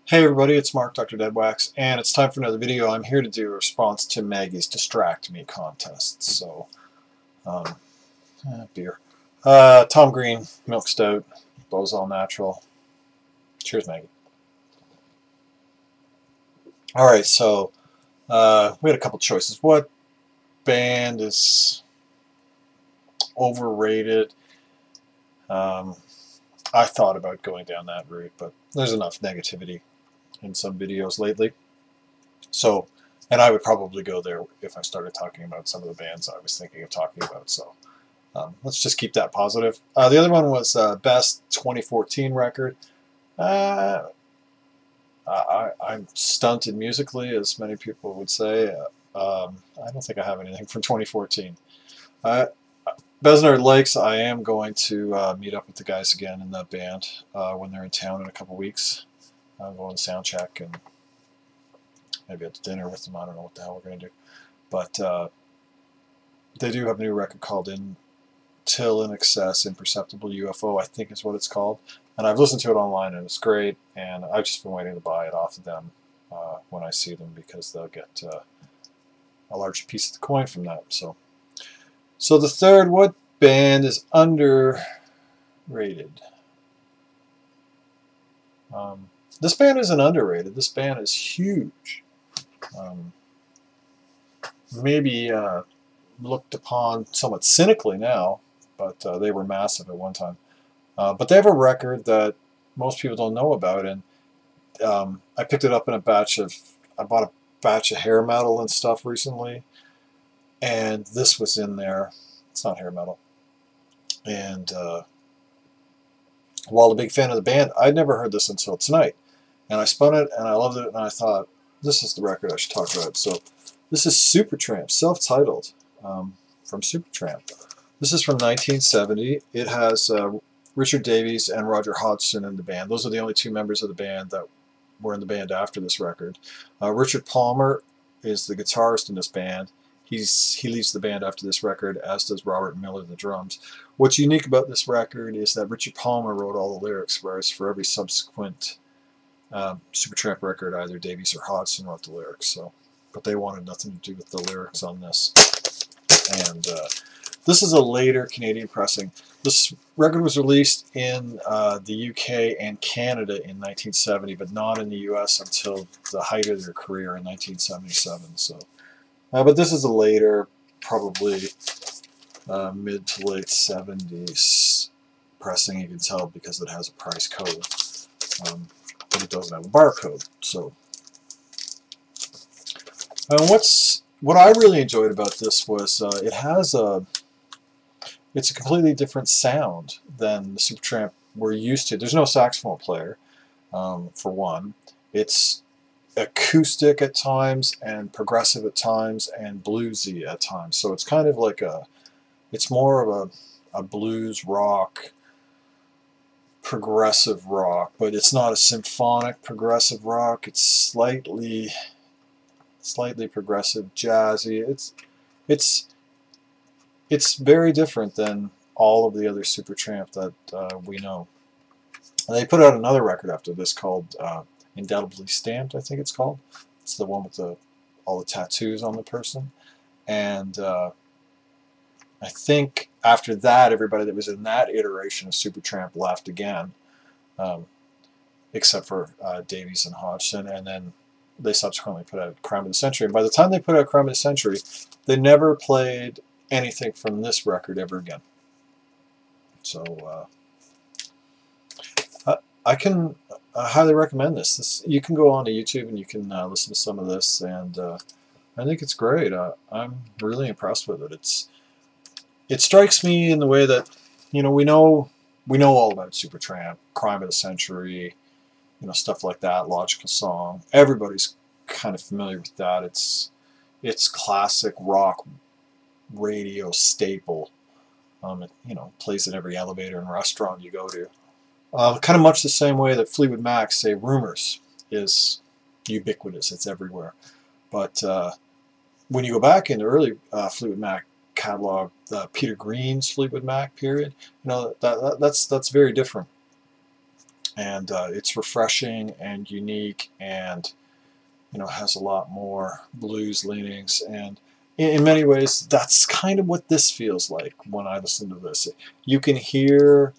Hey everybody, it's Mark, DoctorDeadwax, and it's time for another video. I'm here to do a response to Maggie's Distract Me contest. So, beer. Tom Green, Milk Stout, Beau's All Natural. Cheers, Maggie. Alright, so, we had a couple choices. What band is overrated? I thought about going down that route, but there's enough negativity in some videos lately. So, and I would probably go there if I started talking about some of the bands I was thinking of talking about. So, let's just keep that positive. The other one was Best 2014 Record. I'm stunted musically, as many people would say. I don't think I have anything from 2014. Besnard Lakes, I am going to meet up with the guys again in that band when they're in town in a couple weeks. I'm going to sound check and maybe at dinner with them. I don't know what the hell we're going to do. But they do have a new record called Till in Excess, Imperceptible UFO, I think is what it's called. And I've listened to it online and it's great. And I've just been waiting to buy it off of them when I see them because they'll get a large piece of the coin from that. So the third, what band is underrated? This band isn't underrated. This band is huge. Maybe looked upon somewhat cynically now, but they were massive at one time. But they have a record that most people don't know about, and I picked it up in I bought a batch of hair metal and stuff recently, and this was in there. It's not hair metal. And while a big fan of the band, I'd never heard this until tonight. And I spun it, and I loved it, and I thought, this is the record I should talk about. So this is Supertramp, self-titled, from Supertramp. This is from 1970. It has Richard Davies and Roger Hodgson in the band. Those are the only two members of the band that were in the band after this record. Richard Palmer is the guitarist in this band. He leaves the band after this record, as does Robert Miller, the drums. What's unique about this record is that Richard Palmer wrote all the lyrics, whereas for every subsequent Supertramp record, either Davies or Hodgson wrote the lyrics. So, but they wanted nothing to do with the lyrics on this. And this is a later Canadian pressing. This record was released in the UK and Canada in 1970, but not in the US until the height of their career in 1977. So, but this is a later, probably mid to late 70s pressing. You can tell because it has a price code. But it doesn't have a barcode. So, what I really enjoyed about this was it's a completely different sound than the Supertramp we're used to. There's no saxophone player, for one. It's acoustic at times and progressive at times and bluesy at times. So it's kind of like it's more of a blues rock, progressive rock, but it's not a symphonic progressive rock. It's slightly progressive, jazzy. It's very different than all of the other Supertramp that we know. And they put out another record after this called Indelibly Stamped, I think it's called. It's the one with all the tattoos on the person. And I think after that, everybody that was in that iteration of Supertramp left again, except for Davies and Hodgson, and then they subsequently put out Crime of the Century. And by the time they put out Crime of the Century, they never played anything from this record ever again. So I can highly recommend this. You can go on to YouTube and you can listen to some of this, and I think it's great. I'm really impressed with it. It strikes me in the way that, we know all about Supertramp, Crime of the Century, stuff like that, Logical Song. Everybody's kind of familiar with that. It's classic rock radio staple. It plays in every elevator and restaurant you go to. Kind of much the same way that Fleetwood Mac's, say, Rumors is ubiquitous. It's everywhere. But when you go back into early Fleetwood Mac catalog, Peter Green's Fleetwood Mac period, that's very different. and it's refreshing and unique, and has a lot more blues leanings, and in many ways that's kind of what this feels like when I listen to this. You can hear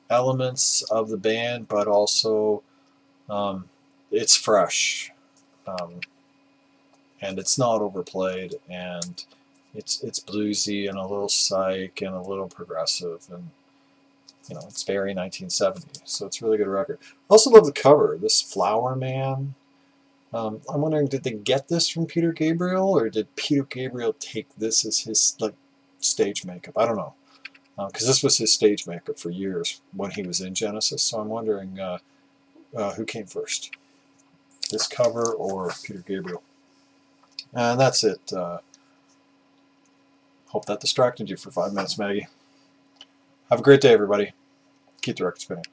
elements of the band, but also it's fresh, and it's not overplayed, and it's bluesy and a little psych and a little progressive, and it's very 1970, so it's a really good record. I also love the cover, this Flower Man. I'm wondering, did they get this from Peter Gabriel, or did Peter Gabriel take this as his stage makeup? I don't know, because this was his stage makeup for years when he was in Genesis. So I'm wondering who came first, this cover or Peter Gabriel. And that's it. Hope that distracted you for 5 minutes, Maggie. Have a great day, everybody. Keep the record spinning.